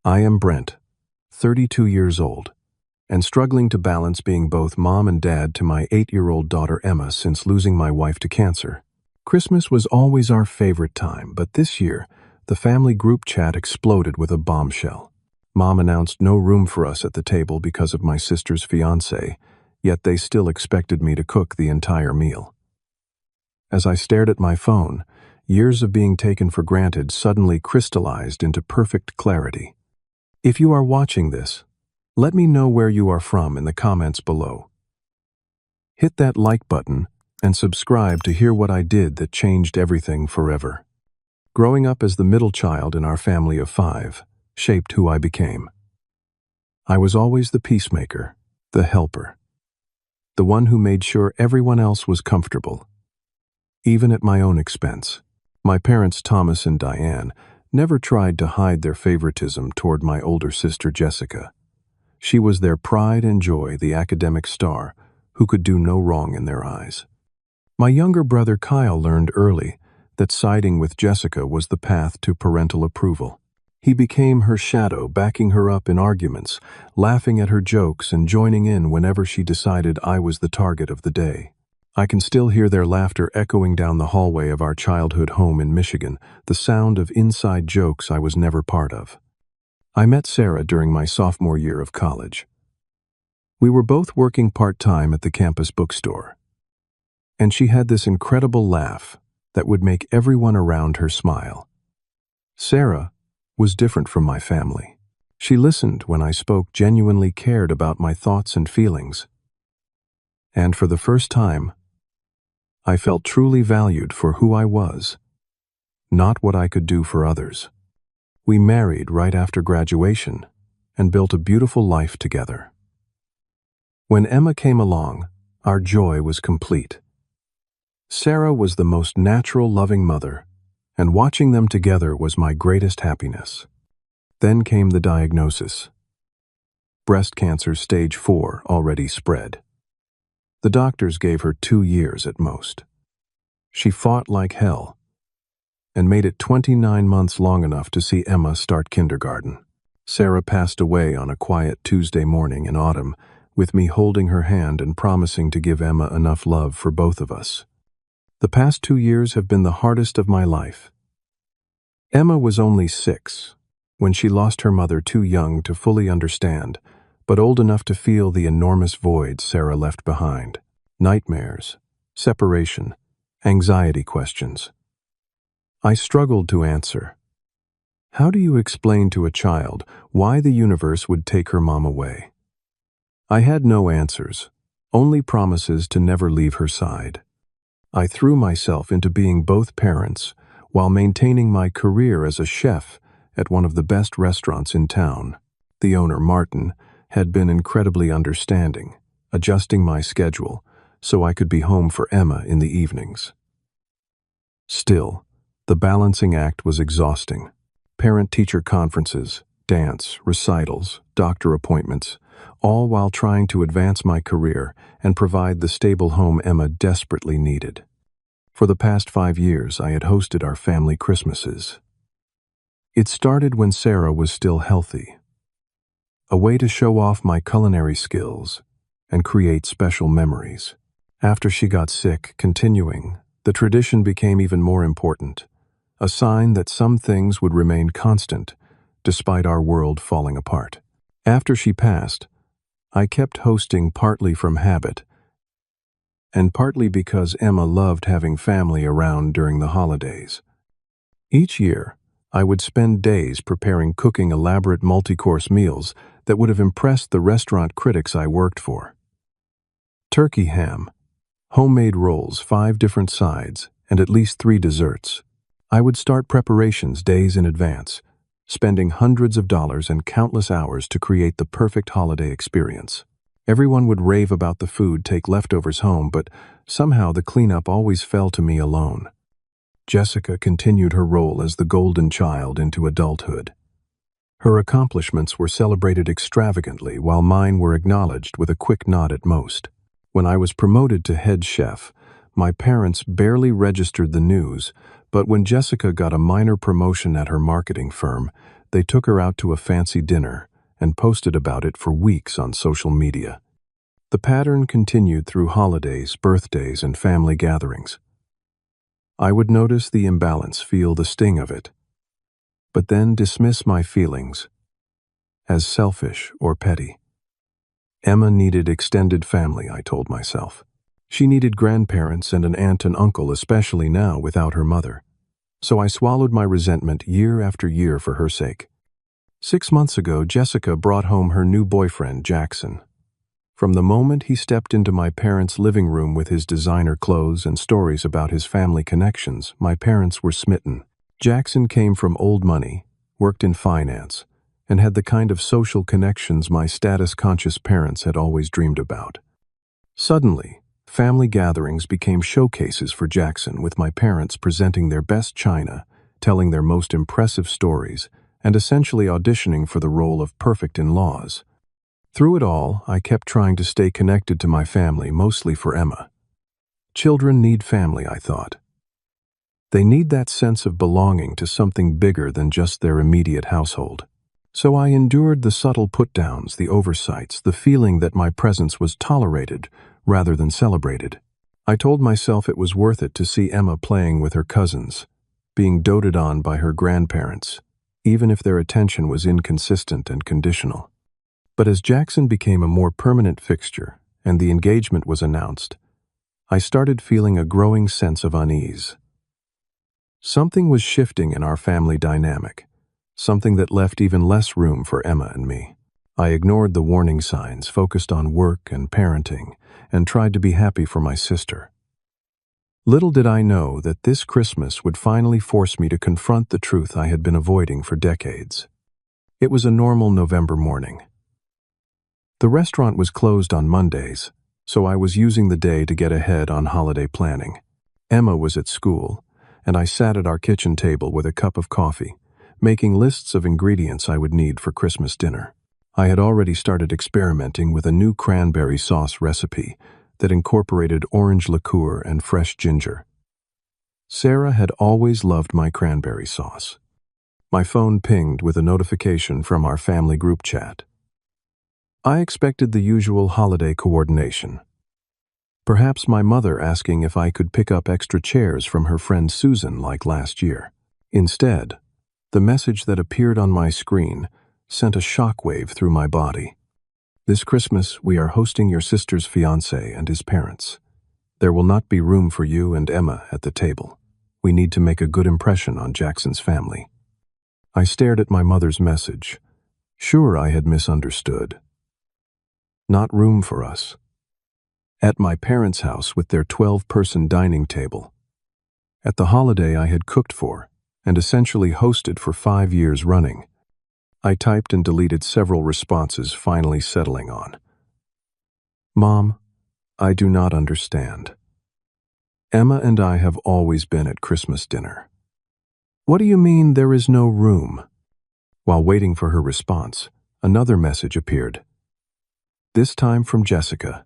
I am Brent, 32 years old, and struggling to balance being both mom and dad to my 8-year-old daughter Emma since losing my wife to cancer. Christmas was always our favorite time, but this year, the family group chat exploded with a bombshell. Mom announced no room for us at the table because of my sister's fiancé, yet they still expected me to cook the entire meal. As I stared at my phone, years of being taken for granted suddenly crystallized into perfect clarity. If you are watching this, let me know where you are from in the comments below. Hit that like button and subscribe to hear what I did that changed everything forever. Growing up as the middle child in our family of 5 shaped who I became. I was always the peacemaker, the helper, the one who made sure everyone else was comfortable, even at my own expense. My parents, Thomas and Diane, never tried to hide their favoritism toward my older sister Jessica. She was their pride and joy, the academic star, who could do no wrong in their eyes. My younger brother Kyle learned early that siding with Jessica was the path to parental approval. He became her shadow, backing her up in arguments, laughing at her jokes and joining in whenever she decided I was the target of the day. I can still hear their laughter echoing down the hallway of our childhood home in Michigan, the sound of inside jokes I was never part of. I met Sarah during my sophomore year of college. We were both working part-time at the campus bookstore, and she had this incredible laugh that would make everyone around her smile. Sarah was different from my family. She listened when I spoke, genuinely cared about my thoughts and feelings, and for the first time, I felt truly valued for who I was, not what I could do for others. We married right after graduation and built a beautiful life together. When Emma came along, our joy was complete. Sarah was the most natural, loving mother, and watching them together was my greatest happiness. Then came the diagnosis. Breast cancer stage 4 already spread. The doctors gave her 2 years at most. She fought like hell and made it 29 months, long enough to see Emma start kindergarten. Sarah passed away on a quiet Tuesday morning in autumn, with me holding her hand and promising to give Emma enough love for both of us. The past 2 years have been the hardest of my life. Emma was only 6 when she lost her mother, too young to fully understand, but old enough to feel the enormous void Sarah left behind. Nightmares, separation, anxiety questions. I struggled to answer. How do you explain to a child why the universe would take her mom away? I had no answers, only promises to never leave her side. I threw myself into being both parents while maintaining my career as a chef at one of the best restaurants in town. The owner, Martin, had been incredibly understanding, adjusting my schedule so I could be home for Emma in the evenings. Still, the balancing act was exhausting. Parent-teacher conferences, dance, recitals, doctor appointments, all while trying to advance my career and provide the stable home Emma desperately needed. For the past 5 years, I had hosted our family Christmases. It started when Sarah was still healthy, a way to show off my culinary skills and create special memories. After she got sick, continuing, the tradition became even more important, a sign that some things would remain constant despite our world falling apart. After she passed, I kept hosting, partly from habit and partly because Emma loved having family around during the holidays. Each year, I would spend days cooking elaborate multi-course meals that would have impressed the restaurant critics I worked for. Turkey ham, homemade rolls, 5 different sides, and at least 3 desserts. I would start preparations days in advance, spending hundreds of dollars and countless hours to create the perfect holiday experience. Everyone would rave about the food, take leftovers home, but somehow the cleanup always fell to me alone. Jessica continued her role as the golden child into adulthood. Her accomplishments were celebrated extravagantly, while mine were acknowledged with a quick nod at most. When I was promoted to head chef, my parents barely registered the news, but when Jessica got a minor promotion at her marketing firm, they took her out to a fancy dinner and posted about it for weeks on social media. The pattern continued through holidays, birthdays, and family gatherings. I would notice the imbalance, feel the sting of it, but then dismiss my feelings as selfish or petty. Emma needed extended family, I told myself. She needed grandparents and an aunt and uncle, especially now without her mother. So I swallowed my resentment year after year for her sake. 6 months ago, Jessica brought home her new boyfriend, Jackson. From the moment he stepped into my parents' living room with his designer clothes and stories about his family connections, my parents were smitten. Jackson came from old money, worked in finance, and had the kind of social connections my status-conscious parents had always dreamed about. Suddenly, family gatherings became showcases for Jackson, with my parents presenting their best china, telling their most impressive stories, and essentially auditioning for the role of perfect in-laws. Through it all, I kept trying to stay connected to my family, mostly for Emma. Children need family, I thought. They need that sense of belonging to something bigger than just their immediate household. So I endured the subtle put-downs, the oversights, the feeling that my presence was tolerated rather than celebrated. I told myself it was worth it to see Emma playing with her cousins, being doted on by her grandparents, even if their attention was inconsistent and conditional. But as Jackson became a more permanent fixture and the engagement was announced, I started feeling a growing sense of unease. Something was shifting in our family dynamic, something that left even less room for Emma and me. I ignored the warning signs, focused on work and parenting, and tried to be happy for my sister. Little did I know that this Christmas would finally force me to confront the truth I had been avoiding for decades. It was a normal November morning. The restaurant was closed on Mondays, so I was using the day to get ahead on holiday planning. Emma was at school, and I sat at our kitchen table with a cup of coffee, making lists of ingredients I would need for Christmas dinner. I had already started experimenting with a new cranberry sauce recipe that incorporated orange liqueur and fresh ginger. Sarah had always loved my cranberry sauce. My phone pinged with a notification from our family group chat. I expected the usual holiday coordination. Perhaps my mother asking if I could pick up extra chairs from her friend Susan like last year. Instead, the message that appeared on my screen sent a shockwave through my body. This Christmas, we are hosting your sister's fiancé and his parents. There will not be room for you and Emma at the table. We need to make a good impression on Jackson's family. I stared at my mother's message. Sure, I had misunderstood. Not room for us. At my parents' house with their 12-person dining table. At the holiday I had cooked for and essentially hosted for 5 years running. I typed and deleted several responses, finally settling on. Mom, I do not understand. Emma and I have always been at Christmas dinner. What do you mean there is no room? While waiting for her response, another message appeared. This time from Jessica.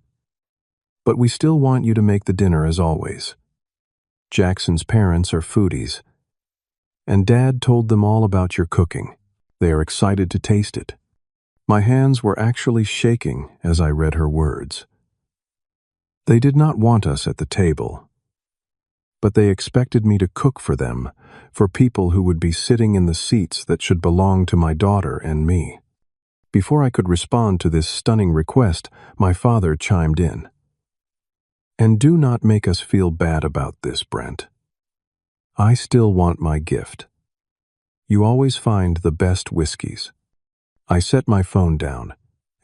But we still want you to make the dinner as always. Jackson's parents are foodies, and Dad told them all about your cooking. They are excited to taste it. My hands were actually shaking as I read her words. They did not want us at the table, but they expected me to cook for them, for people who would be sitting in the seats that should belong to my daughter and me. Before I could respond to this stunning request, my father chimed in. And do not make us feel bad about this, Brent. I still want my gift. You always find the best whiskeys. I set my phone down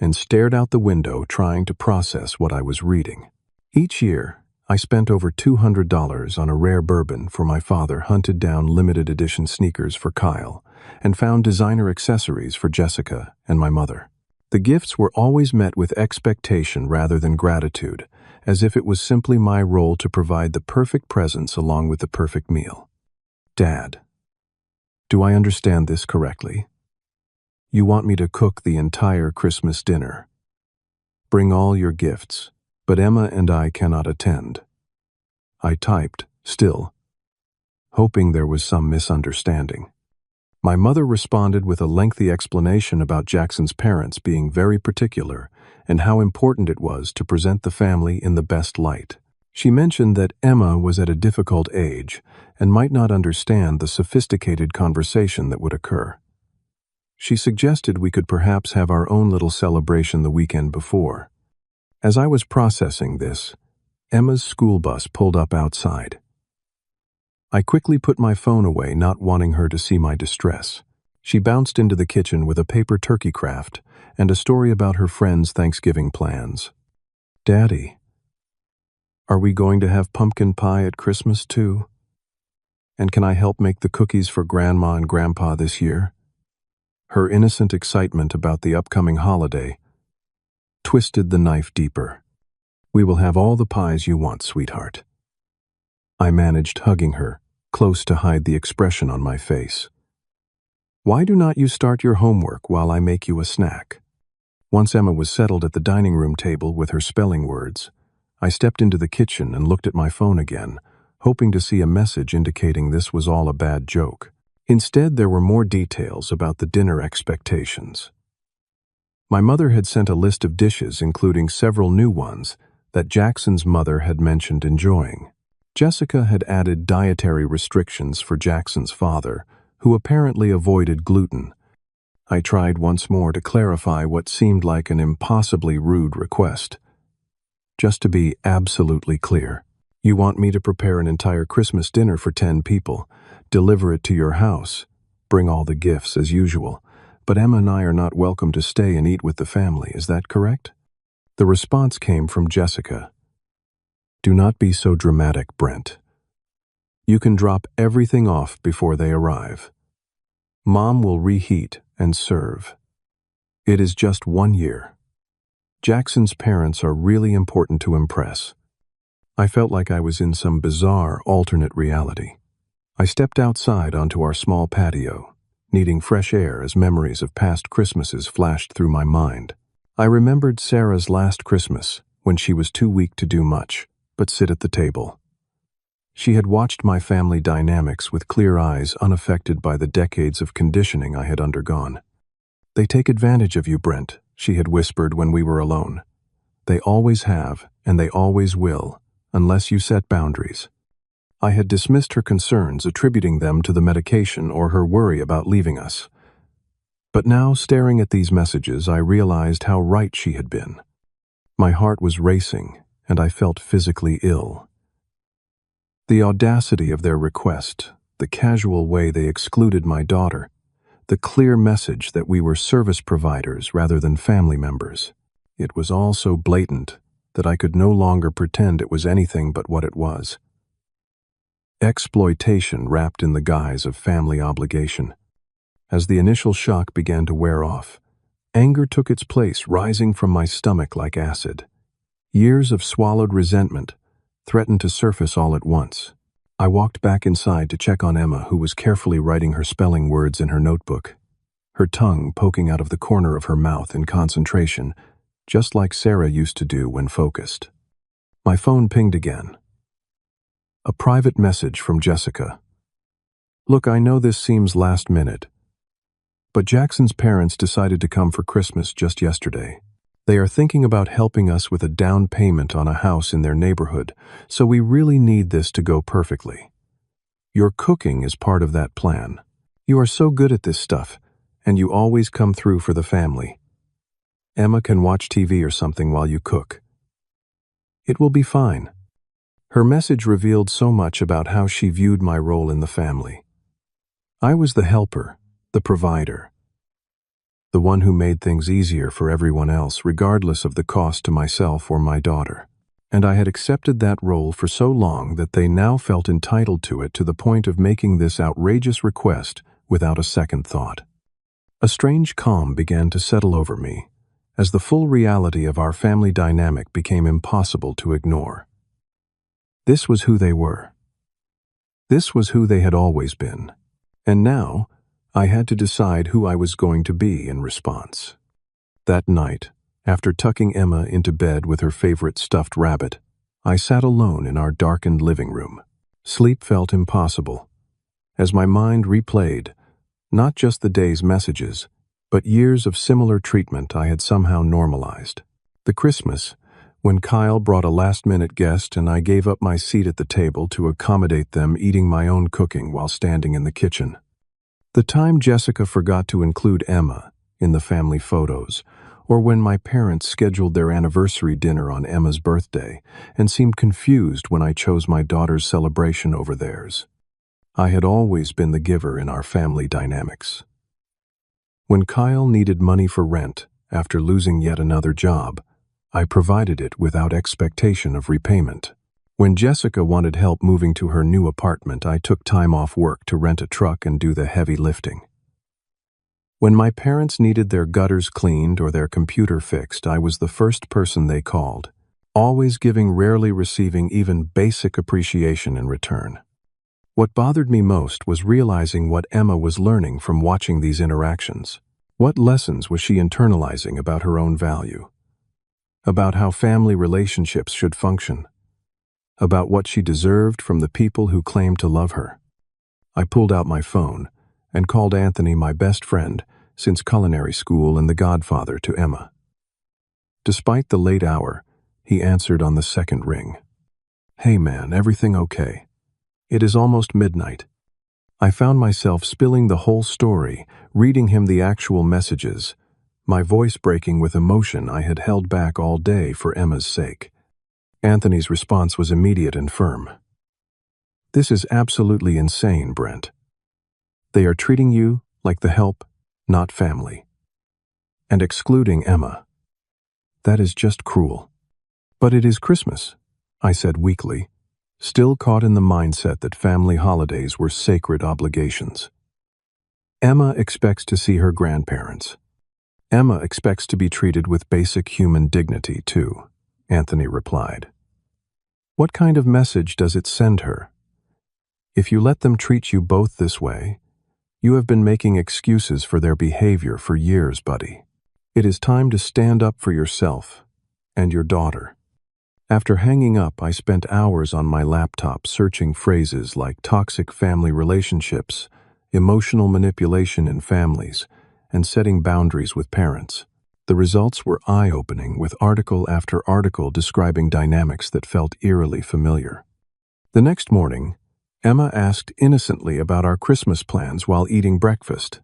and stared out the window, trying to process what I was reading. Each year, I spent over $200 on a rare bourbon for my father, hunted down limited edition sneakers for Kyle, and found designer accessories for Jessica and my mother. The gifts were always met with expectation rather than gratitude, as if it was simply my role to provide the perfect presents along with the perfect meal. Dad, do I understand this correctly? You want me to cook the entire Christmas dinner. Bring all your gifts, but Emma and I cannot attend. I typed, still, hoping there was some misunderstanding. My mother responded with a lengthy explanation about Jackson's parents being very particular and how important it was to present the family in the best light. She mentioned that Emma was at a difficult age and might not understand the sophisticated conversation that would occur. She suggested we could perhaps have our own little celebration the weekend before. As I was processing this, Emma's school bus pulled up outside. I quickly put my phone away, not wanting her to see my distress. She bounced into the kitchen with a paper turkey craft and a story about her friend's Thanksgiving plans. "Daddy, are we going to have pumpkin pie at Christmas too? And can I help make the cookies for Grandma and Grandpa this year?" Her innocent excitement about the upcoming holiday twisted the knife deeper. "We will have all the pies you want, sweetheart." I managed hugging her, close to hide the expression on my face. "Why do not you start your homework while I make you a snack?" Once Emma was settled at the dining room table with her spelling words, I stepped into the kitchen and looked at my phone again, hoping to see a message indicating this was all a bad joke. Instead, there were more details about the dinner expectations. My mother had sent a list of dishes, including several new ones that Jackson's mother had mentioned enjoying. Jessica had added dietary restrictions for Jackson's father, who apparently avoided gluten. I tried once more to clarify what seemed like an impossibly rude request. "Just to be absolutely clear, you want me to prepare an entire Christmas dinner for 10 people, deliver it to your house, bring all the gifts as usual, but Emma and I are not welcome to stay and eat with the family, is that correct?" The response came from Jessica. "Do not be so dramatic, Brent. You can drop everything off before they arrive. Mom will reheat and serve. It is just 1 year. Jackson's parents are really important to impress." I felt like I was in some bizarre alternate reality. I stepped outside onto our small patio, needing fresh air as memories of past Christmases flashed through my mind. I remembered Sarah's last Christmas, when she was too weak to do much but sit at the table. She had watched my family dynamics with clear eyes, unaffected by the decades of conditioning I had undergone. "They take advantage of you, Brent," she had whispered when we were alone. "They always have, and they always will, unless you set boundaries." I had dismissed her concerns, attributing them to the medication or her worry about leaving us. But now, staring at these messages, I realized how right she had been. My heart was racing, and I felt physically ill. The audacity of their request, the casual way they excluded my daughter, the clear message that we were service providers rather than family members. It was all so blatant that I could no longer pretend it was anything but what it was. Exploitation wrapped in the guise of family obligation. As the initial shock began to wear off, anger took its place, rising from my stomach like acid. Years of swallowed resentment threatened to surface all at once. I walked back inside to check on Emma, who was carefully writing her spelling words in her notebook, her tongue poking out of the corner of her mouth in concentration, just like Sarah used to do when focused. My phone pinged again. A private message from Jessica. "Look, I know this seems last minute, but Jackson's parents decided to come for Christmas just yesterday. They are thinking about helping us with a down payment on a house in their neighborhood, so we really need this to go perfectly. Your cooking is part of that plan. You are so good at this stuff, and you always come through for the family. Emma can watch TV or something while you cook. It will be fine." Her message revealed so much about how she viewed my role in the family. I was the helper, the provider, the one who made things easier for everyone else, regardless of the cost to myself or my daughter. And I had accepted that role for so long that they now felt entitled to it, to the point of making this outrageous request without a second thought. A strange calm began to settle over me, as the full reality of our family dynamic became impossible to ignore. This was who they were. This was who they had always been. And now, I had to decide who I was going to be in response. That night, after tucking Emma into bed with her favorite stuffed rabbit, I sat alone in our darkened living room. Sleep felt impossible, as my mind replayed Not just the day's messages, but years of similar treatment I had somehow normalized. The Christmas, when Kyle brought a last-minute guest and I gave up my seat at the table to accommodate them eating my own cooking while standing in the kitchen. The time Jessica forgot to include Emma in the family photos, or when my parents scheduled their anniversary dinner on Emma's birthday and seemed confused when I chose my daughter's celebration over theirs. I had always been the giver in our family dynamics. When Kyle needed money for rent after losing yet another job, I provided it without expectation of repayment. When Jessica wanted help moving to her new apartment, I took time off work to rent a truck and do the heavy lifting. When my parents needed their gutters cleaned or their computer fixed, I was the first person they called, always giving, rarely receiving even basic appreciation in return. What bothered me most was realizing what Emma was learning from watching these interactions. What lessons was she internalizing about her own value? About how family relationships should function? About what she deserved from the people who claimed to love her? I pulled out my phone and called Anthony, my best friend since culinary school and the godfather to Emma. Despite the late hour, he answered on the second ring. "Hey man, everything okay? It is almost midnight." I found myself spilling the whole story, reading him the actual messages, my voice breaking with emotion I had held back all day for Emma's sake. Anthony's response was immediate and firm. "This is absolutely insane, Brent. They are treating you like the help, not family. And excluding Emma. That is just cruel." "But it is Christmas," I said weakly, still caught in the mindset that family holidays were sacred obligations. "Emma expects to see her grandparents. Emma expects to be treated with basic human dignity, too," Anthony replied. "What kind of message does it send her? If you let them treat you both this way, you have been making excuses for their behavior for years, buddy. It is time to stand up for yourself and your daughter." After hanging up, I spent hours on my laptop searching phrases like toxic family relationships, emotional manipulation in families, and setting boundaries with parents. The results were eye-opening, with article after article describing dynamics that felt eerily familiar. The next morning, Emma asked innocently about our Christmas plans while eating breakfast.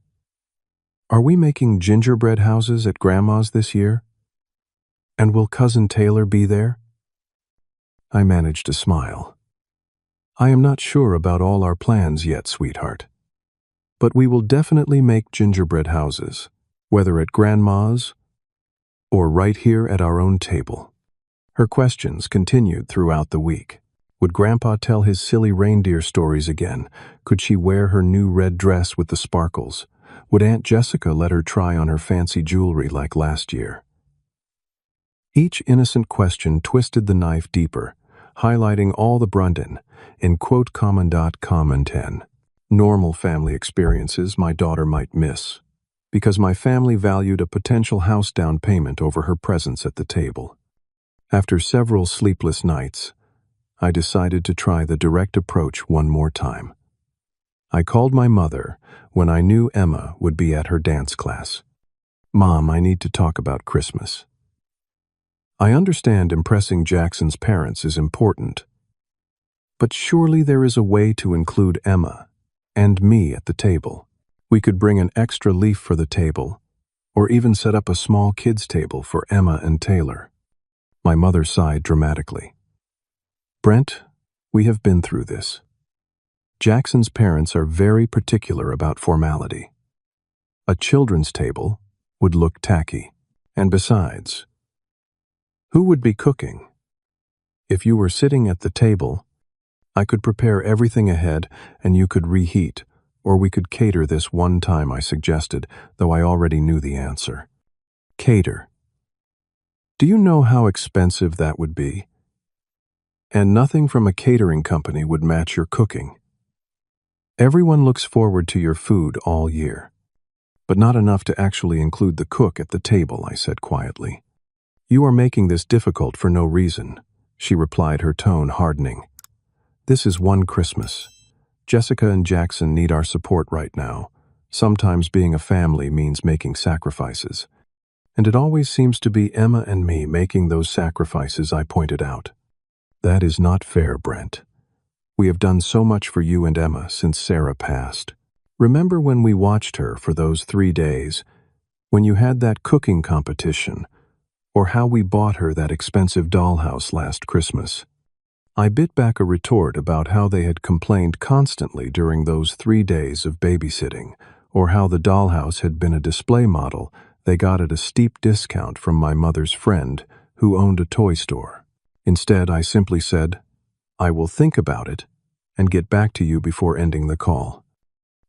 "Are we making gingerbread houses at Grandma's this year? And will Cousin Taylor be there?" I managed to smile. "I am not sure about all our plans yet, sweetheart. But we will definitely make gingerbread houses, whether at Grandma's or right here at our own table." Her questions continued throughout the week. Would Grandpa tell his silly reindeer stories again? Could she wear her new red dress with the sparkles? Would Aunt Jessica let her try on her fancy jewelry like last year? Each innocent question twisted the knife deeper, highlighting all the Brundon, in quote common.10, normal family experiences my daughter might miss, because my family valued a potential house down payment over her presence at the table. After several sleepless nights, I decided to try the direct approach one more time. I called my mother when I knew Emma would be at her dance class. "Mom, I need to talk about Christmas. I understand impressing Jackson's parents is important, but surely there is a way to include Emma and me at the table. We could bring an extra leaf for the table, or even set up a small kids' table for Emma and Taylor." My mother sighed dramatically. "Brent, we have been through this. Jackson's parents are very particular about formality. A children's table would look tacky. And besides, who would be cooking? If you were sitting at the table, I could prepare everything ahead and you could reheat, or we could cater this one time," I suggested, though I already knew the answer. "Cater? Do you know how expensive that would be? And nothing from a catering company would match your cooking. Everyone looks forward to your food all year, but not enough to actually include the cook at the table," I said quietly. "You are making this difficult for no reason," she replied, her tone hardening. "This is one Christmas. Jessica and Jackson need our support right now, Sometimes being a family means making sacrifices. And it always seems to be Emma and me making those sacrifices, I pointed out. That is not fair, Brent. We have done so much for you and Emma since Sarah passed. Remember when we watched her for those 3 days, when you had that cooking competition, or how we bought her that expensive dollhouse last Christmas? I bit back a retort about how they had complained constantly during those 3 days of babysitting, or how the dollhouse had been a display model they got at a steep discount from my mother's friend who owned a toy store. Instead, I simply said, I will think about it and get back to you before ending the call.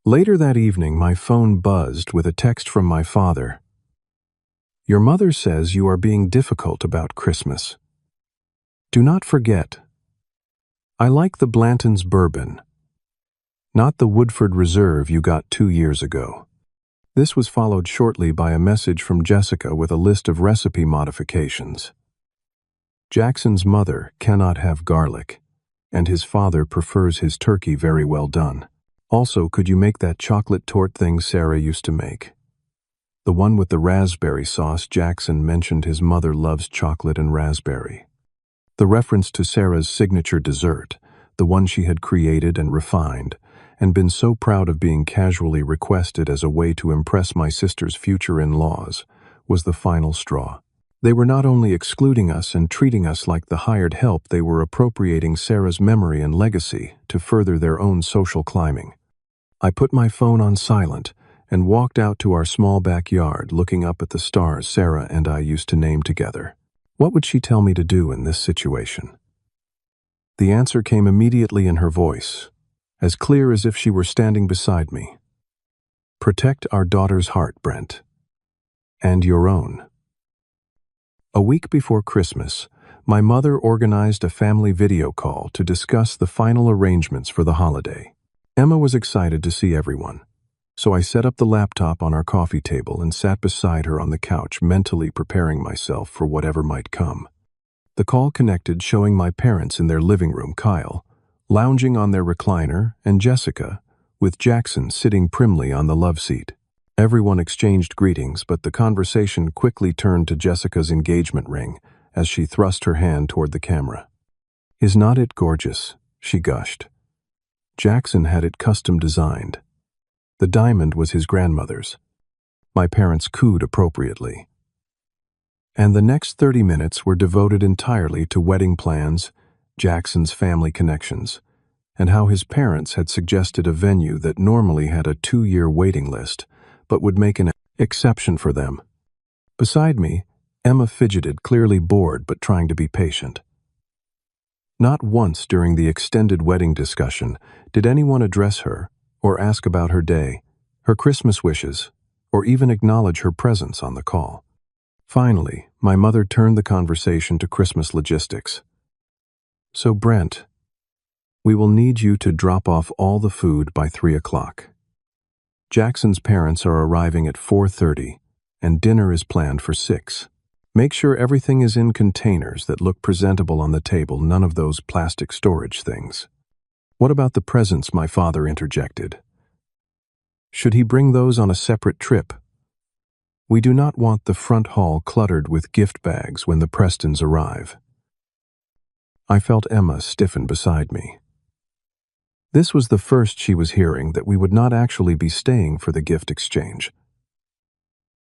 Later that evening, my phone buzzed with a text from my father. Your mother says you are being difficult about Christmas. Do not forget, I like the Blanton's bourbon, not the Woodford Reserve you got 2 years ago. This was followed shortly by a message from Jessica with a list of recipe modifications. Jackson's mother cannot have garlic, and his father prefers his turkey very well done. Also, could you make that chocolate torte thing Sarah used to make? The one with the raspberry sauce. Jackson mentioned his mother loves chocolate and raspberry. The reference to Sarah's signature dessert, the one she had created and refined, and been so proud of being casually requested as a way to impress my sister's future in-laws, was the final straw. They were not only excluding us and treating us like the hired help, they were appropriating Sarah's memory and legacy to further their own social climbing. I put my phone on silent and walked out to our small backyard, looking up at the stars Sarah and I used to name together. What would she tell me to do in this situation? The answer came immediately in her voice, as clear as if she were standing beside me. Protect our daughter's heart, Brent. And your own. A week before Christmas, my mother organized a family video call to discuss the final arrangements for the holiday. Emma was excited to see everyone, so I set up the laptop on our coffee table and sat beside her on the couch, mentally preparing myself for whatever might come. The call connected, showing my parents in their living room, Kyle lounging on their recliner, and Jessica, with Jackson sitting primly on the love seat. Everyone exchanged greetings, but the conversation quickly turned to Jessica's engagement ring as she thrust her hand toward the camera. Is not it gorgeous? She gushed. Jackson had it custom designed. The diamond was his grandmother's. My parents cooed appropriately. And the next 30 minutes were devoted entirely to wedding plans, Jackson's family connections, and how his parents had suggested a venue that normally had a 2-year waiting list, but would make an exception for them. Beside me, Emma fidgeted, clearly bored but trying to be patient. Not once during the extended wedding discussion did anyone address her or ask about her day, her Christmas wishes, or even acknowledge her presence on the call. Finally, my mother turned the conversation to Christmas logistics. So, Brent, we will need you to drop off all the food by 3 o'clock. Jackson's parents are arriving at 4:30, and dinner is planned for 6. Make sure everything is in containers that look presentable on the table, none of those plastic storage things. What about the presents? My father interjected. Should he bring those on a separate trip? We do not want the front hall cluttered with gift bags when the Prestons arrive. I felt Emma stiffen beside me. This was the first she was hearing that we would not actually be staying for the gift exchange.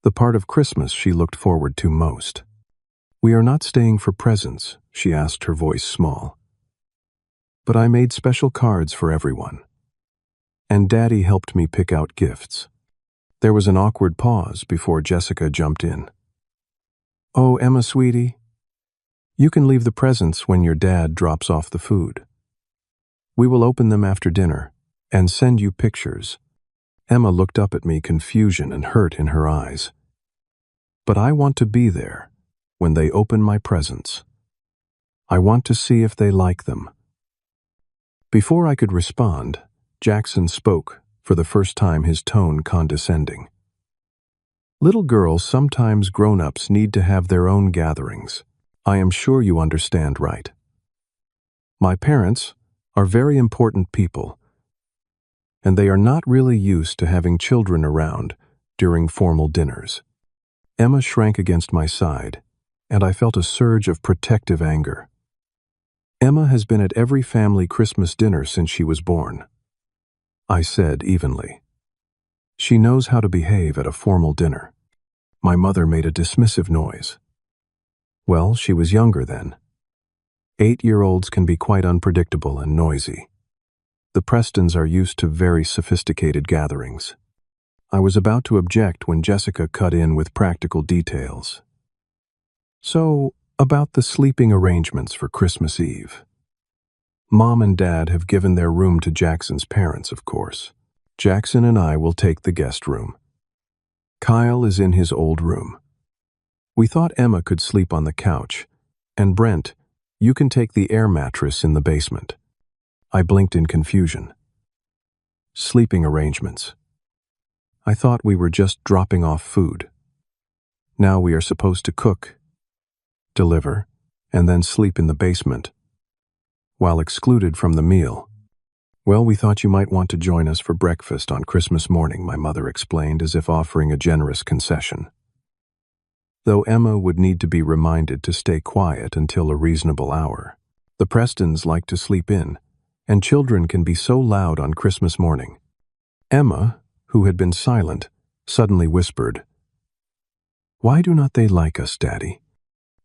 The part of Christmas she looked forward to most. We are not staying for presents, she asked, her voice small. But I made special cards for everyone. And Daddy helped me pick out gifts. There was an awkward pause before Jessica jumped in. Oh, Emma, sweetie, you can leave the presents when your dad drops off the food. We will open them after dinner and send you pictures. Emma looked up at me, confusion and hurt in her eyes. But I want to be there when they open my presents. I want to see if they like them. Before I could respond, Jackson spoke, for the first time, his tone condescending. Little girls, sometimes grown-ups, need to have their own gatherings. I am sure you understand, right? My parents are very important people, and they are not really used to having children around during formal dinners. Emma shrank against my side, and I felt a surge of protective anger. Emma has been at every family Christmas dinner since she was born, I said evenly. She knows how to behave at a formal dinner. My mother made a dismissive noise. Well, she was younger then. 8-year-olds can be quite unpredictable and noisy. The Prestons are used to very sophisticated gatherings. I was about to object when Jessica cut in with practical details. So, about the sleeping arrangements for Christmas Eve. Mom and Dad have given their room to Jackson's parents, of course. Jackson and I will take the guest room. Kyle is in his old room. We thought Emma could sleep on the couch, and Brent, you can take the air mattress in the basement. I blinked in confusion. Sleeping arrangements. I thought we were just dropping off food. Now we are supposed to cook, deliver, and then sleep in the basement, while excluded from the meal. Well, we thought you might want to join us for breakfast on Christmas morning, my mother explained, as if offering a generous concession. Though Emma would need to be reminded to stay quiet until a reasonable hour. The Prestons like to sleep in, and children can be so loud on Christmas morning. Emma, who had been silent, suddenly whispered, "Why do not they like us, Daddy?"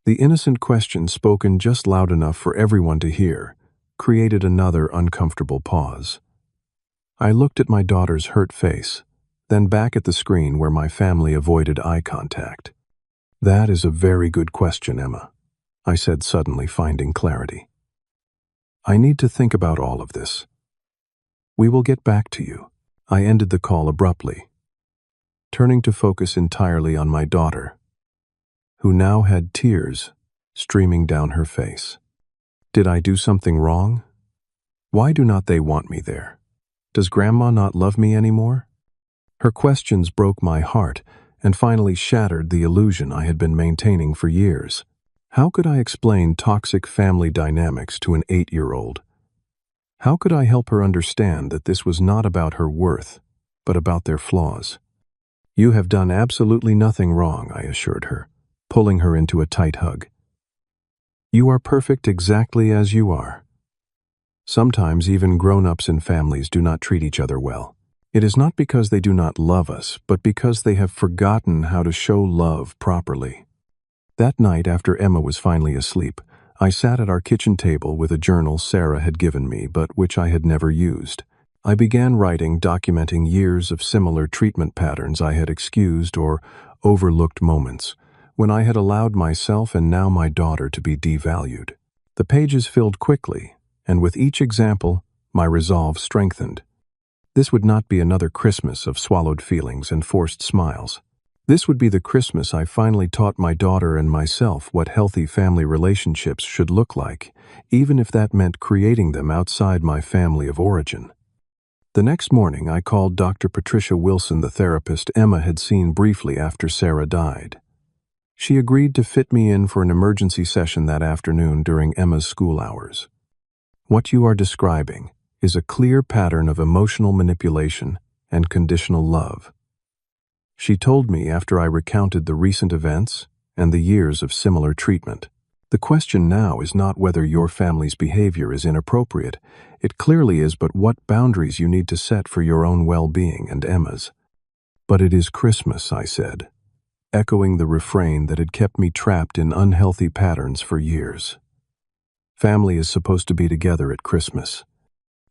The innocent question, spoken just loud enough for everyone to hear, created another uncomfortable pause. I looked at my daughter's hurt face, then back at the screen where my family avoided eye contact. "That is a very good question, Emma," I said, suddenly finding clarity. "I need to think about all of this. We will get back to you." I ended the call abruptly, turning to focus entirely on my daughter, who now had tears streaming down her face. Did I do something wrong? Why do not they want me there? Does Grandma not love me anymore? Her questions broke my heart and finally shattered the illusion I had been maintaining for years. How could I explain toxic family dynamics to an 8-year-old? How could I help her understand that this was not about her worth, but about their flaws? "You have done absolutely nothing wrong," I assured her, pulling her into a tight hug. "You are perfect exactly as you are." Sometimes even grown-ups in families do not treat each other well. It is not because they do not love us, but because they have forgotten how to show love properly. That night, after Emma was finally asleep, I sat at our kitchen table with a journal Sarah had given me, but which I had never used. I began writing, documenting years of similar treatment patterns I had excused or overlooked moments, when I had allowed myself and now my daughter to be devalued. The pages filled quickly, and with each example, my resolve strengthened. This would not be another Christmas of swallowed feelings and forced smiles. This would be the Christmas I finally taught my daughter and myself what healthy family relationships should look like, even if that meant creating them outside my family of origin. The next morning, I called Dr. Patricia Wilson, the therapist Emma had seen briefly after Sarah died. She agreed to fit me in for an emergency session that afternoon during Emma's school hours. "What you are describing is a clear pattern of emotional manipulation and conditional love," she told me after I recounted the recent events and the years of similar treatment. "The question now is not whether your family's behavior is inappropriate. It clearly is, but what boundaries you need to set for your own well-being and Emma's." "But it is Christmas," I said, echoing the refrain that had kept me trapped in unhealthy patterns for years. Family is supposed to be together at Christmas.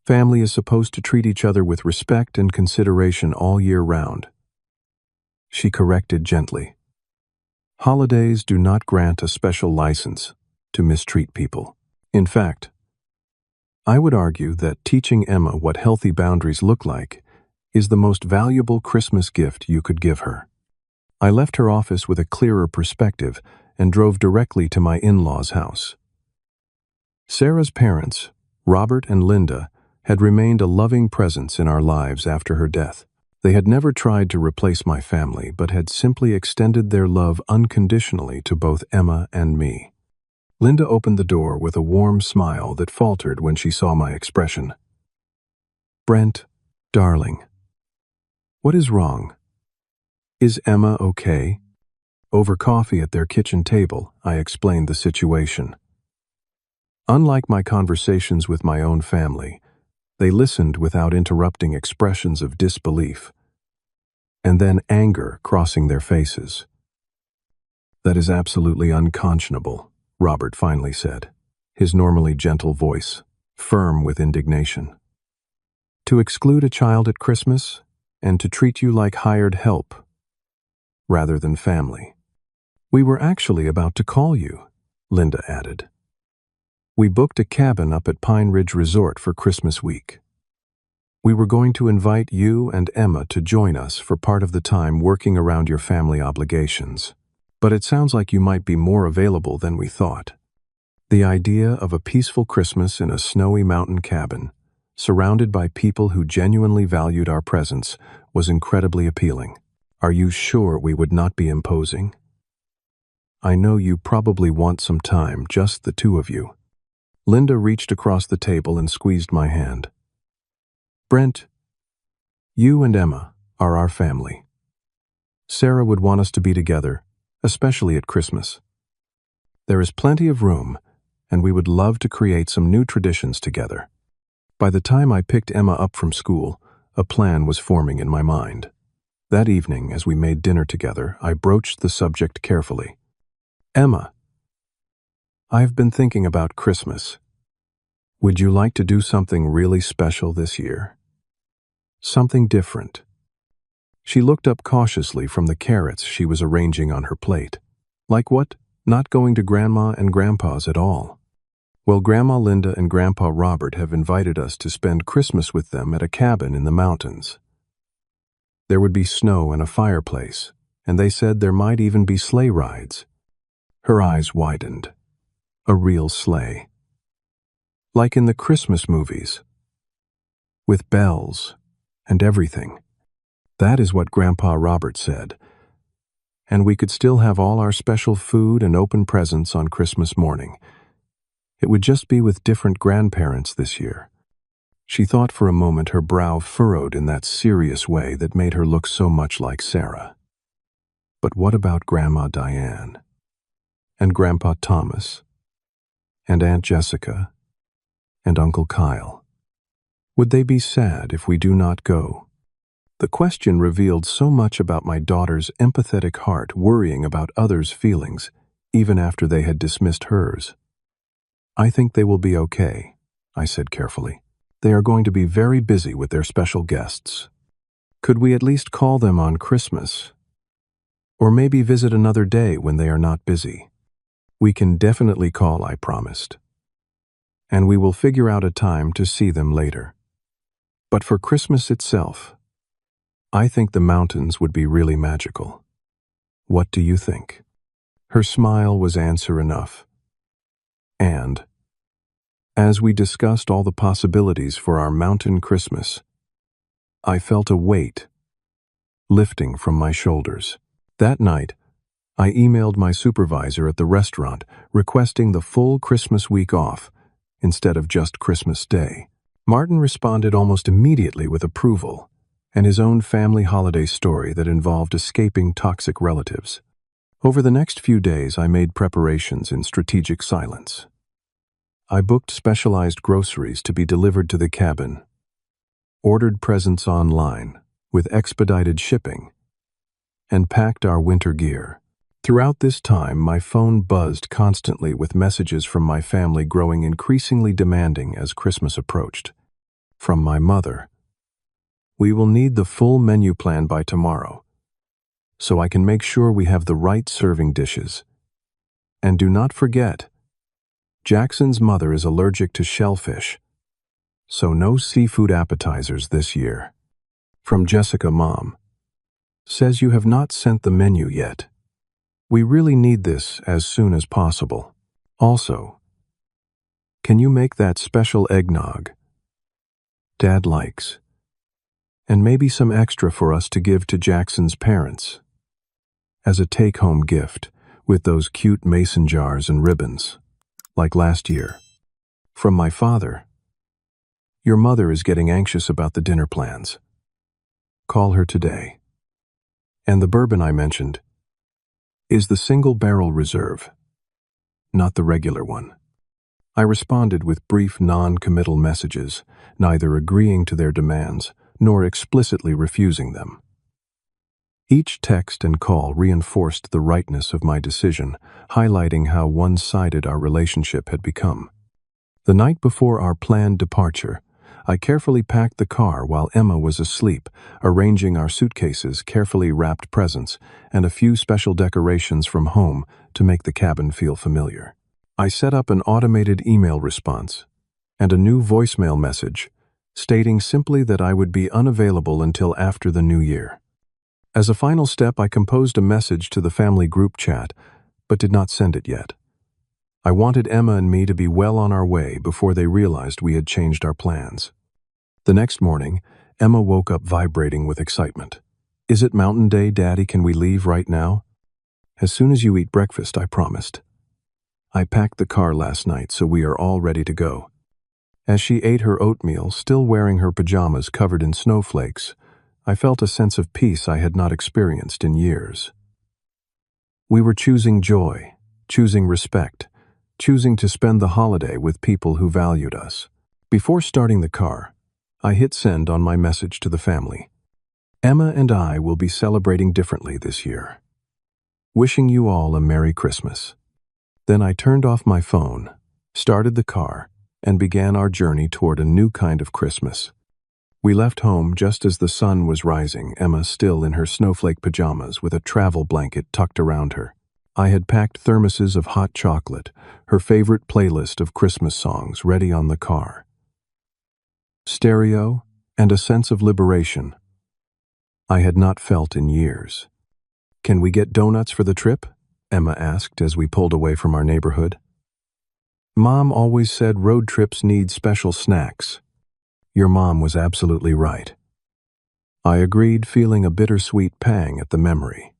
Family is supposed to treat each other with respect and consideration all year round. She corrected gently. Holidays do not grant a special license to mistreat people. In fact, I would argue that teaching Emma what healthy boundaries look like is the most valuable Christmas gift you could give her. I left her office with a clearer perspective and drove directly to my in-laws' house. Sarah's parents, Robert and Linda, had remained a loving presence in our lives after her death. They had never tried to replace my family, but had simply extended their love unconditionally to both Emma and me. Linda opened the door with a warm smile that faltered when she saw my expression. "Brent, Darling, what is wrong? Is Emma okay? Over coffee at their kitchen table, I explained the situation. Unlike my conversations with my own family, they listened without interrupting expressions of disbelief, and then anger crossing their faces. That is absolutely unconscionable, Robert finally said, his normally gentle voice firm with indignation. To exclude a child at Christmas and to treat you like hired help rather than family. We were actually about to call you, Linda added. We booked a cabin up at Pine Ridge Resort for Christmas week. We were going to invite you and Emma to join us for part of the time working around your family obligations. But it sounds like you might be more available than we thought. The idea of a peaceful Christmas in a snowy mountain cabin, surrounded by people who genuinely valued our presence, was incredibly appealing. Are you sure we would not be imposing? I know you probably want some time, just the two of you. Linda reached across the table and squeezed my hand. Brent, you and Emma are our family. Sarah would want us to be together, especially at Christmas. There is plenty of room, and we would love to create some new traditions together. By the time I picked Emma up from school, a plan was forming in my mind. That evening, as we made dinner together, I broached the subject carefully. Emma, I've been thinking about Christmas. Would you like to do something really special this year? Something different. She looked up cautiously from the carrots she was arranging on her plate. Like what? Not going to Grandma and Grandpa's at all. Well, Grandma Linda and Grandpa Robert have invited us to spend Christmas with them at a cabin in the mountains. There would be snow and a fireplace, and they said there might even be sleigh rides. Her eyes widened. A real sleigh. Like in the Christmas movies. With bells and everything. That is what Grandpa Robert said. And we could still have all our special food and open presents on Christmas morning. It would just be with different grandparents this year. She thought for a moment, her brow furrowed in that serious way that made her look so much like Sarah. But what about Grandma Diane? And Grandpa Thomas? And Aunt Jessica? And Uncle Kyle? Would they be sad if we do not go? The question revealed so much about my daughter's empathetic heart worrying about others' feelings, even after they had dismissed hers. I think they will be okay, I said carefully. They are going to be very busy with their special guests. Could we at least call them on Christmas? Or maybe visit another day when they are not busy? We can definitely call, I promised. And we will figure out a time to see them later. But for Christmas itself, I think the mountains would be really magical. What do you think? Her smile was answer enough. And, as we discussed all the possibilities for our mountain Christmas, I felt a weight lifting from my shoulders. That night, I emailed my supervisor at the restaurant requesting the full Christmas week off instead of just Christmas Day. Martin responded almost immediately with approval and his own family holiday story that involved escaping toxic relatives. Over the next few days, I made preparations in strategic silence. I booked specialized groceries to be delivered to the cabin, ordered presents online with expedited shipping, and packed our winter gear. Throughout this time, my phone buzzed constantly with messages from my family growing increasingly demanding as Christmas approached. From my mother, "We will need the full menu plan by tomorrow, so I can make sure we have the right serving dishes. And do not forget, Jackson's mother is allergic to shellfish, so no seafood appetizers this year." From Jessica, Mom, "Says you have not sent the menu yet. We really need this as soon as possible. Also, can you make that special eggnog Dad likes? And maybe some extra for us to give to Jackson's parents as a take-home gift with those cute mason jars and ribbons, like last year." From my father, "Your mother is getting anxious about the dinner plans. Call her today. And the bourbon I mentioned is the single barrel reserve, not the regular one. I responded with brief non-committal messages, neither agreeing to their demands nor explicitly refusing them. Each text and call reinforced the rightness of my decision, highlighting how one-sided our relationship had become. The night before our planned departure, I carefully packed the car while Emma was asleep, arranging our suitcases, carefully wrapped presents, and a few special decorations from home to make the cabin feel familiar. I set up an automated email response and a new voicemail message, stating simply that I would be unavailable until after the new year. As a final step, I composed a message to the family group chat, but did not send it yet. I wanted Emma and me to be well on our way before they realized we had changed our plans. The next morning, Emma woke up vibrating with excitement. "Is it Mountain Day, Daddy? Can we leave right now?" "As soon as you eat breakfast," I promised. "I packed the car last night, so we are all ready to go." As she ate her oatmeal, still wearing her pajamas covered in snowflakes, I felt a sense of peace I had not experienced in years. We were choosing joy, choosing respect, choosing to spend the holiday with people who valued us. Before starting the car, I hit send on my message to the family. "Emma and I will be celebrating differently this year. Wishing you all a Merry Christmas." Then I turned off my phone, started the car, and began our journey toward a new kind of Christmas. We left home just as the sun was rising, Emma still in her snowflake pajamas with a travel blanket tucked around her. I had packed thermoses of hot chocolate, her favorite playlist of Christmas songs ready on the car. Stereo and a sense of liberation I had not felt in years. "Can we get donuts for the trip?" Emma asked as we pulled away from our neighborhood. "Mom always said road trips need special snacks." Your mom was absolutely right. I agreed, feeling a bittersweet pang at the memory.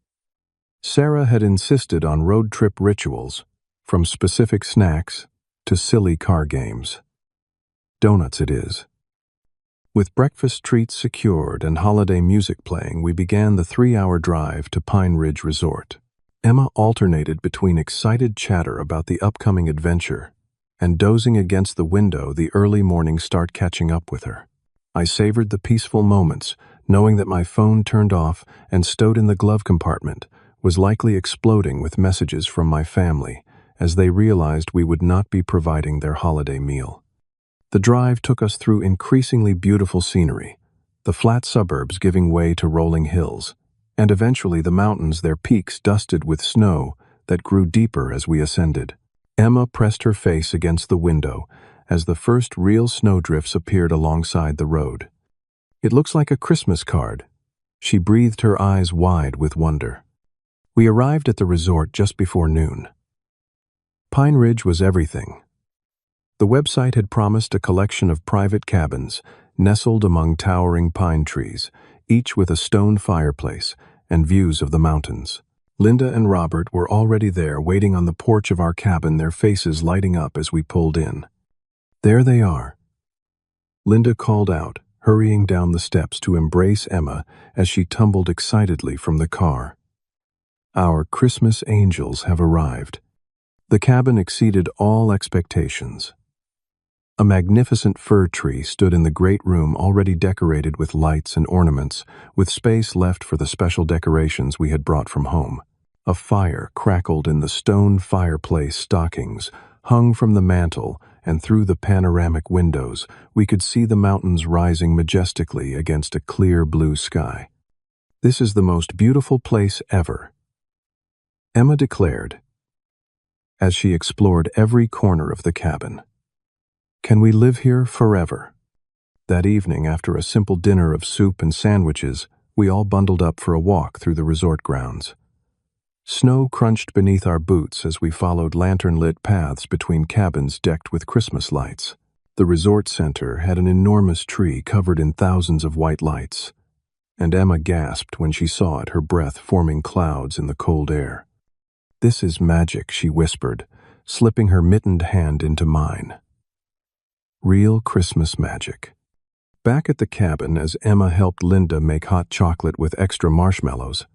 Sarah had insisted on road trip rituals, from specific snacks to silly car games. Donuts it is. With breakfast treats secured and holiday music playing, we began the 3-hour drive to Pine Ridge Resort. Emma alternated between excited chatter about the upcoming adventure and dozing against the window, the early morning start catching up with her. I savored the peaceful moments, knowing that my phone, turned off and stowed in the glove compartment, was likely exploding with messages from my family as they realized we would not be providing their holiday meal. The drive took us through increasingly beautiful scenery, the flat suburbs giving way to rolling hills, and eventually the mountains, their peaks dusted with snow that grew deeper as we ascended. Emma pressed her face against the window as the first real snowdrifts appeared alongside the road. "It looks like a Christmas card." She breathed, her eyes wide with wonder. We arrived at the resort just before noon. Pine Ridge was everything. The website had promised a collection of private cabins nestled among towering pine trees, each with a stone fireplace and views of the mountains. Linda and Robert were already there, waiting on the porch of our cabin, their faces lighting up as we pulled in. "There they are," Linda called out, hurrying down the steps to embrace Emma as she tumbled excitedly from the car. "Our Christmas angels have arrived." The cabin exceeded all expectations. A magnificent fir tree stood in the great room, already decorated with lights and ornaments, with space left for the special decorations we had brought from home. A fire crackled in the stone fireplace stockings, hung from the mantel, and through the panoramic windows, we could see the mountains rising majestically against a clear blue sky. "This is the most beautiful place ever," Emma declared, as she explored every corner of the cabin. "Can we live here forever?" That evening, after a simple dinner of soup and sandwiches, we all bundled up for a walk through the resort grounds. Snow crunched beneath our boots as we followed lantern-lit paths between cabins decked with Christmas lights. The resort center had an enormous tree covered in thousands of white lights, and Emma gasped when she saw it, her breath forming clouds in the cold air. "This is magic," she whispered, slipping her mittened hand into mine. "Real Christmas magic." Back at the cabin, as Emma helped Linda make hot chocolate with extra marshmallows,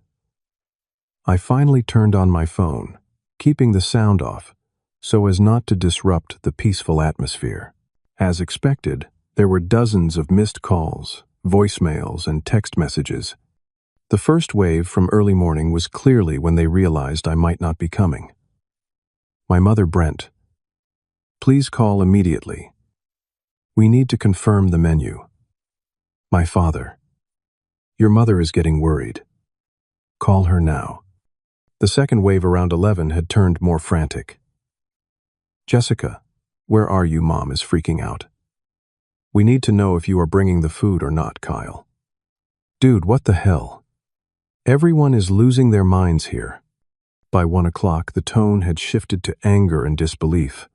I finally turned on my phone, keeping the sound off so as not to disrupt the peaceful atmosphere. As expected, there were dozens of missed calls, voicemails, and text messages. The first wave from early morning was clearly when they realized I might not be coming. My mother, Brent, please call immediately. We need to confirm the menu. My father, your mother is getting worried. Call her now. The second wave around 11 had turned more frantic. Jessica, where are you? Mom is freaking out. We need to know if you are bringing the food or not, Kyle. Dude, what the hell? Everyone is losing their minds here. By 1 o'clock, the tone had shifted to anger and disbelief.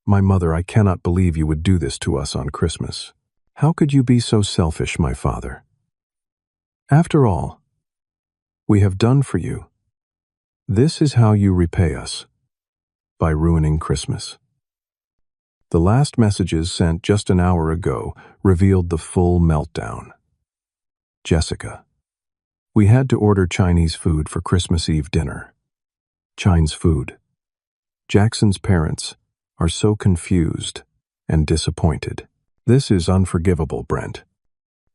My mother, I cannot believe you would do this to us on Christmas. How could you be so selfish, my father? After all we have done for you, this is how you repay us, by ruining Christmas. The last messages sent just an hour ago revealed the full meltdown. Jessica, we had to order Chinese food for Christmas Eve dinner. Chinese food. Jackson's parents are so confused and disappointed. This is unforgivable, Brent.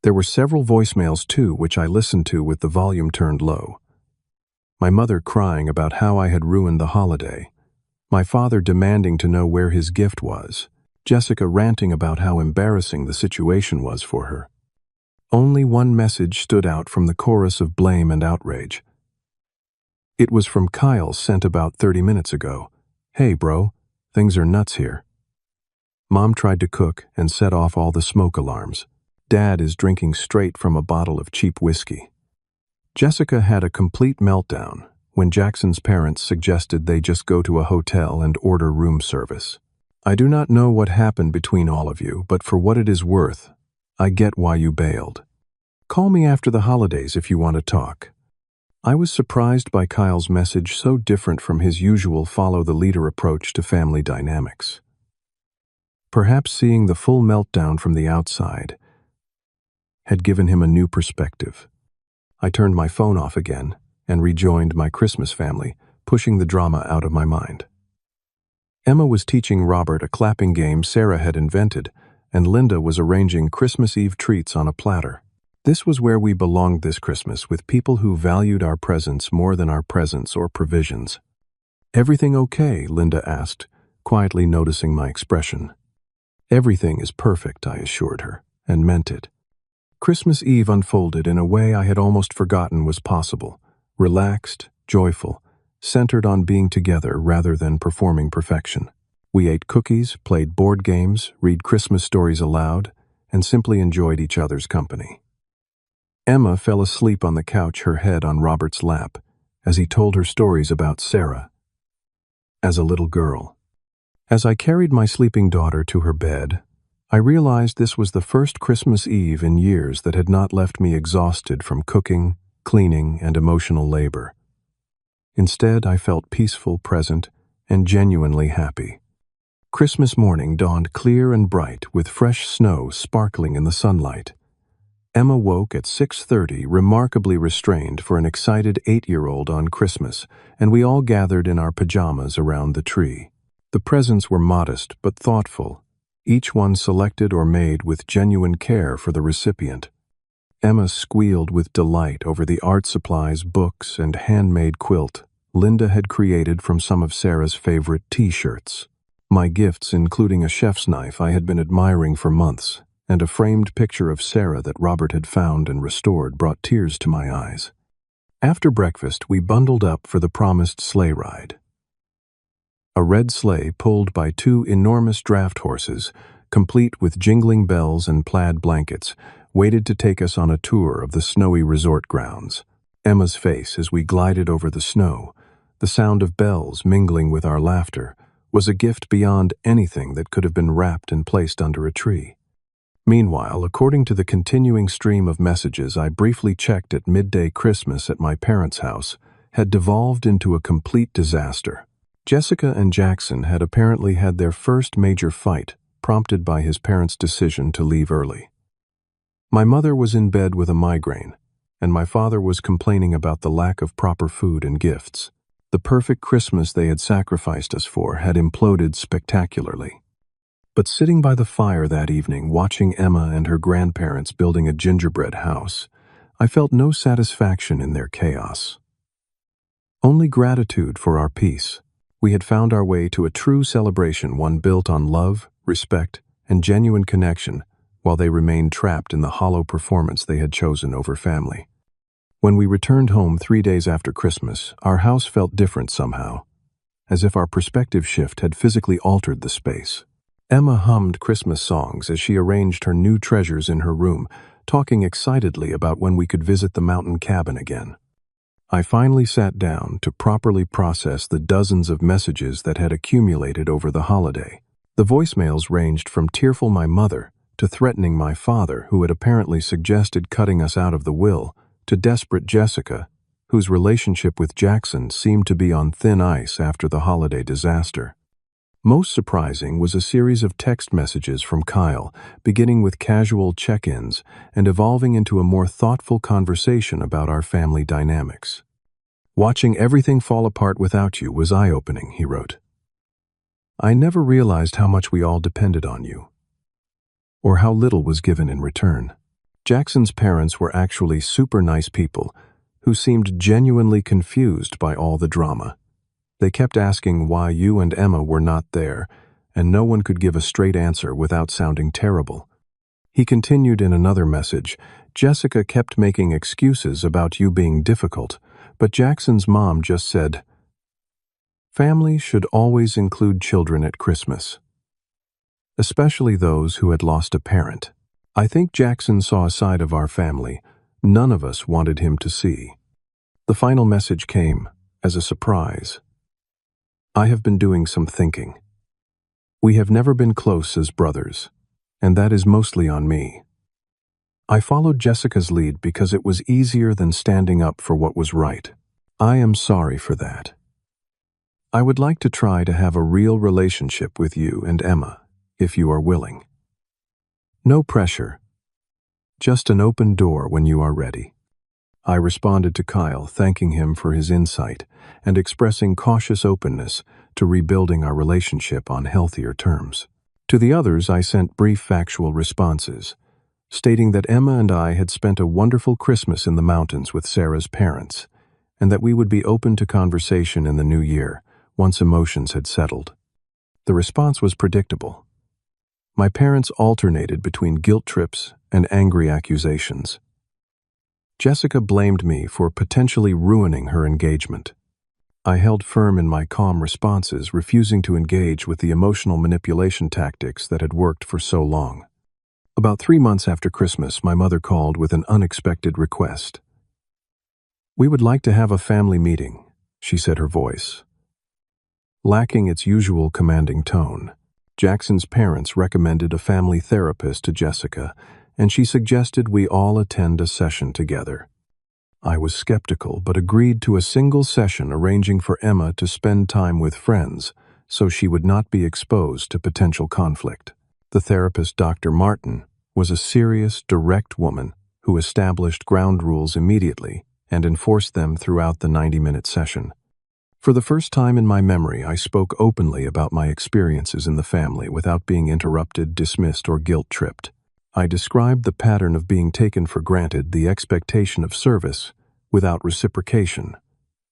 There were several voicemails too, which I listened to with the volume turned low. My mother crying about how I had ruined the holiday. My father demanding to know where his gift was. Jessica ranting about how embarrassing the situation was for her. Only one message stood out from the chorus of blame and outrage. It was from Kyle, sent about 30 minutes ago. Hey bro, things are nuts here. Mom tried to cook and set off all the smoke alarms. Dad is drinking straight from a bottle of cheap whiskey. Jessica had a complete meltdown when Jackson's parents suggested they just go to a hotel and order room service. I do not know what happened between all of you, but for what it is worth, I get why you bailed. Call me after the holidays if you want to talk. I was surprised by Kyle's message, so different from his usual follow-the-leader approach to family dynamics. Perhaps seeing the full meltdown from the outside had given him a new perspective. I turned my phone off again and rejoined my Christmas family, pushing the drama out of my mind. Emma was teaching Robert a clapping game Sarah had invented, and Linda was arranging Christmas Eve treats on a platter. This was where we belonged this Christmas, with people who valued our presence more than our presents or provisions. Everything okay? Linda asked, quietly noticing my expression. Everything is perfect, I assured her, and meant it. Christmas Eve unfolded in a way I had almost forgotten was possible, relaxed, joyful, centered on being together rather than performing perfection. We ate cookies, played board games, read Christmas stories aloud, and simply enjoyed each other's company. Emma fell asleep on the couch, her head on Robert's lap, as he told her stories about Sarah as a little girl. As I carried my sleeping daughter to her bed, I realized this was the first Christmas Eve in years that had not left me exhausted from cooking, cleaning, and emotional labor. Instead, I felt peaceful, present, and genuinely happy. Christmas morning dawned clear and bright, with fresh snow sparkling in the sunlight. Emma woke at 6:30, remarkably restrained for an excited 8-year-old on Christmas, and we all gathered in our pajamas around the tree. The presents were modest but thoughtful, each one selected or made with genuine care for the recipient. Emma squealed with delight over the art supplies, books, and handmade quilt Linda had created from some of Sarah's favorite T-shirts. My gifts, including a chef's knife I had been admiring for months, and a framed picture of Sarah that Robert had found and restored, brought tears to my eyes. After breakfast, we bundled up for the promised sleigh ride. A red sleigh pulled by 2 enormous draft horses, complete with jingling bells and plaid blankets, waited to take us on a tour of the snowy resort grounds. Emma's face as we glided over the snow, the sound of bells mingling with our laughter, was a gift beyond anything that could have been wrapped and placed under a tree. Meanwhile, according to the continuing stream of messages I briefly checked at midday, Christmas at my parents' house had devolved into a complete disaster. Jessica and Jackson had apparently had their first major fight, prompted by his parents' decision to leave early. My mother was in bed with a migraine, and my father was complaining about the lack of proper food and gifts. The perfect Christmas they had sacrificed us for had imploded spectacularly. But sitting by the fire that evening, watching Emma and her grandparents building a gingerbread house, I felt no satisfaction in their chaos. Only gratitude for our peace. We had found our way to a true celebration, one built on love, respect, and genuine connection, while they remained trapped in the hollow performance they had chosen over family. When we returned home 3 days after Christmas, our house felt different somehow, as if our perspective shift had physically altered the space. Emma hummed Christmas songs as she arranged her new treasures in her room, talking excitedly about when we could visit the mountain cabin again. I finally sat down to properly process the dozens of messages that had accumulated over the holiday. The voicemails ranged from tearful my mother to threatening my father, who had apparently suggested cutting us out of the will, to desperate Jessica, whose relationship with Jackson seemed to be on thin ice after the holiday disaster. Most surprising was a series of text messages from Kyle, beginning with casual check-ins and evolving into a more thoughtful conversation about our family dynamics. "Watching everything fall apart without you was eye-opening," he wrote. "I never realized how much we all depended on you, or how little was given in return." Jackson's parents were actually super nice people who seemed genuinely confused by all the drama. They kept asking why you and Emma were not there, and no one could give a straight answer without sounding terrible. He continued in another message, "Jessica kept making excuses about you being difficult, but Jackson's mom just said, 'Family should always include children at Christmas, especially those who had lost a parent.' I think Jackson saw a side of our family none of us wanted him to see." The final message came as a surprise. "I have been doing some thinking. We have never been close as brothers, and that is mostly on me. I followed Jessica's lead because it was easier than standing up for what was right. I am sorry for that. I would like to try to have a real relationship with you and Emma, if you are willing. No pressure, just an open door when you are ready." I responded to Kyle, thanking him for his insight and expressing cautious openness to rebuilding our relationship on healthier terms. To the others, I sent brief factual responses, stating that Emma and I had spent a wonderful Christmas in the mountains with Sarah's parents, and that we would be open to conversation in the new year, once emotions had settled. The response was predictable. My parents alternated between guilt trips and angry accusations. Jessica blamed me for potentially ruining her engagement. I held firm in my calm responses, refusing to engage with the emotional manipulation tactics that had worked for so long. About 3 months after Christmas, my mother called with an unexpected request. "We would like to have a family meeting," she said, her voice lacking its usual commanding tone. Jackson's parents recommended a family therapist to Jessica, and she suggested we all attend a session together. I was skeptical, but agreed to a single session, arranging for Emma to spend time with friends so she would not be exposed to potential conflict. The therapist, Dr. Martin, was a serious, direct woman who established ground rules immediately and enforced them throughout the 90-minute session. For the first time in my memory, I spoke openly about my experiences in the family without being interrupted, dismissed, or guilt-tripped. I described the pattern of being taken for granted, the expectation of service without reciprocation,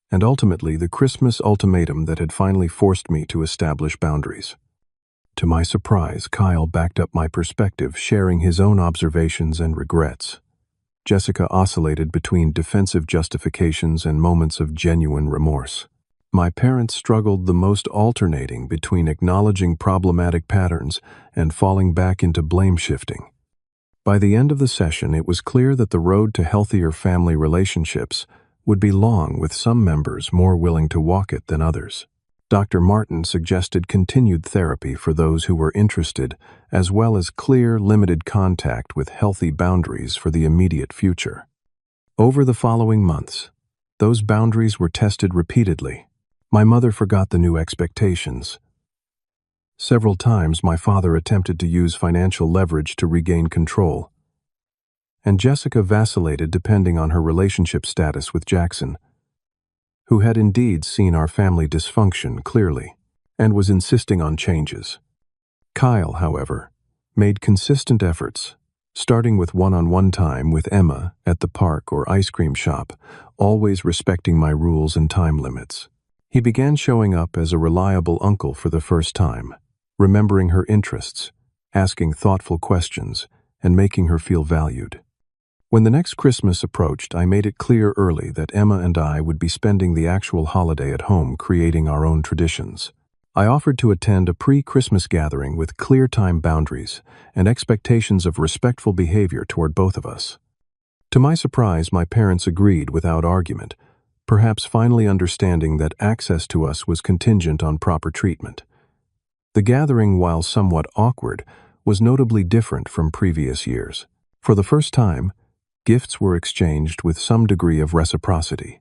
and ultimately the Christmas ultimatum that had finally forced me to establish boundaries. To my surprise, Kyle backed up my perspective, sharing his own observations and regrets. Jessica oscillated between defensive justifications and moments of genuine remorse. My parents struggled the most, alternating between acknowledging problematic patterns and falling back into blame-shifting. By the end of the session, it was clear that the road to healthier family relationships would be long, with some members more willing to walk it than others. Dr. Martin suggested continued therapy for those who were interested, as well as clear, limited contact with healthy boundaries for the immediate future. Over the following months, those boundaries were tested repeatedly. My mother forgot the new expectations. Several times, my father attempted to use financial leverage to regain control, and Jessica vacillated depending on her relationship status with Jackson, who had indeed seen our family dysfunction clearly and was insisting on changes. Kyle, however, made consistent efforts, starting with one-on-one time with Emma at the park or ice cream shop, always respecting my rules and time limits. He began showing up as a reliable uncle for the first time, remembering her interests, asking thoughtful questions, and making her feel valued. When the next Christmas approached, I made it clear early that Emma and I would be spending the actual holiday at home creating our own traditions. I offered to attend a pre-Christmas gathering with clear time boundaries and expectations of respectful behavior toward both of us. To my surprise, my parents agreed without argument, perhaps finally understanding that access to us was contingent on proper treatment. The gathering, while somewhat awkward, was notably different from previous years. For the first time, gifts were exchanged with some degree of reciprocity.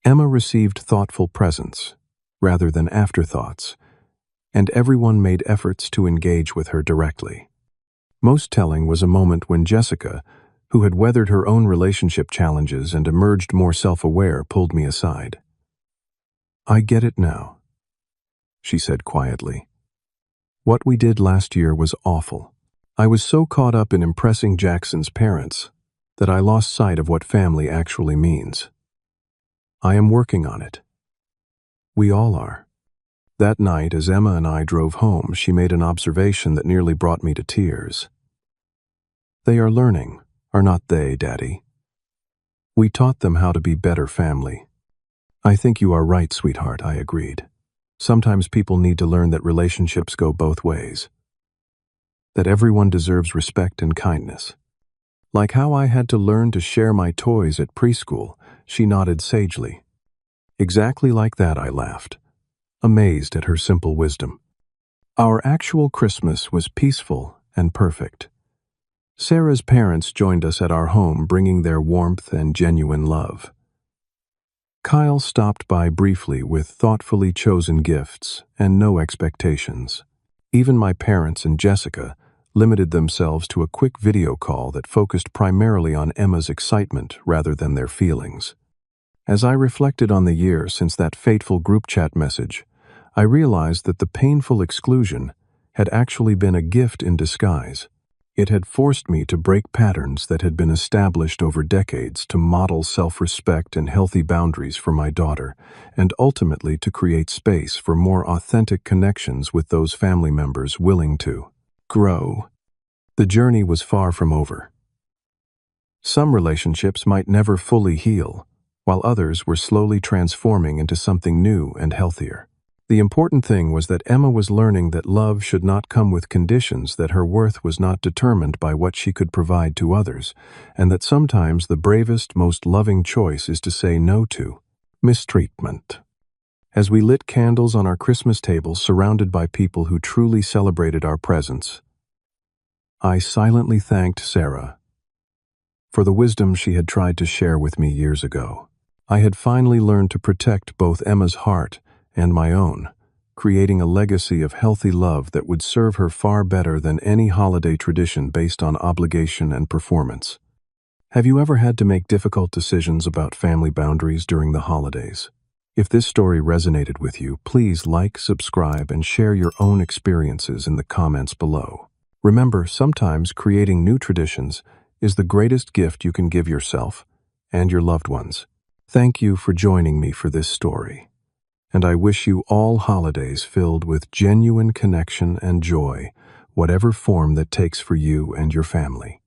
Emma received thoughtful presents, rather than afterthoughts, and everyone made efforts to engage with her directly. Most telling was a moment when Jessica, who had weathered her own relationship challenges and emerged more self-aware, pulled me aside. "I get it now," she said quietly. "What we did last year was awful. I was so caught up in impressing Jackson's parents that I lost sight of what family actually means. I am working on it. We all are." That night, as Emma and I drove home, she made an observation that nearly brought me to tears. "They are learning, are not they, Daddy? We taught them how to be better family." "I think you are right, sweetheart," I agreed. "Sometimes people need to learn that relationships go both ways. That everyone deserves respect and kindness. Like how I had to learn to share my toys at preschool," she nodded sagely. "Exactly like that," I laughed, amazed at her simple wisdom. Our actual Christmas was peaceful and perfect. Sarah's parents joined us at our home, bringing their warmth and genuine love. Kyle stopped by briefly with thoughtfully chosen gifts and no expectations. Even my parents and Jessica limited themselves to a quick video call that focused primarily on Emma's excitement rather than their feelings. As I reflected on the year since that fateful group chat message, I realized that the painful exclusion had actually been a gift in disguise. It had forced me to break patterns that had been established over decades, to model self-respect and healthy boundaries for my daughter, and ultimately to create space for more authentic connections with those family members willing to grow. The journey was far from over. Some relationships might never fully heal, while others were slowly transforming into something new and healthier. The important thing was that Emma was learning that love should not come with conditions, that her worth was not determined by what she could provide to others, and that sometimes the bravest, most loving choice is to say no to mistreatment. As we lit candles on our Christmas table, surrounded by people who truly celebrated our presence, I silently thanked Sarah for the wisdom she had tried to share with me years ago. I had finally learned to protect both Emma's heart and my own, creating a legacy of healthy love that would serve her far better than any holiday tradition based on obligation and performance. Have you ever had to make difficult decisions about family boundaries during the holidays? If this story resonated with you, please like, subscribe, and share your own experiences in the comments below. Remember, sometimes creating new traditions is the greatest gift you can give yourself and your loved ones. Thank you for joining me for this story, and I wish you all holidays filled with genuine connection and joy, whatever form that takes for you and your family.